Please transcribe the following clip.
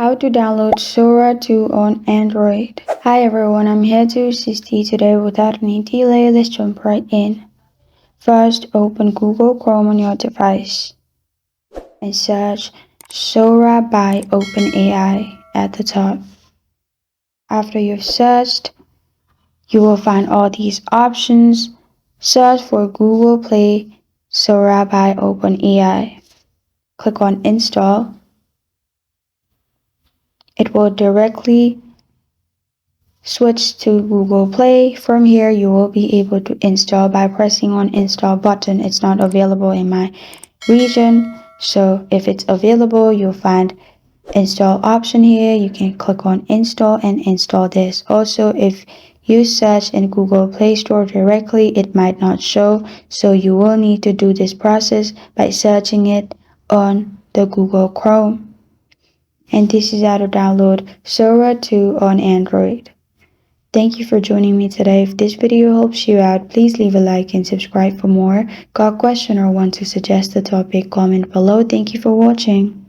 How to download Sora 2 on Android. Hi everyone, I'm here to assist you today. Without any delay, let's jump right in. First, open Google Chrome on your device and search Sora by OpenAI at the top. After you've searched, you will find all these options. Search for Google Play Sora by OpenAI. Click on Install. It will directly switch to Google Play. From here, you will be able to install by pressing on Install button. It's not available in my region, so if it's available, you'll find Install option here. You can click on Install and install this. Also, if you search in Google Play Store directly, it might not show, so you will need to do this process by searching it on the Google Chrome. And this is how to download Sora 2 on Android. Thank you for joining me today. If this video helps you out, please leave a like and subscribe for more. Got a question or want to suggest a topic, comment below. Thank you for watching.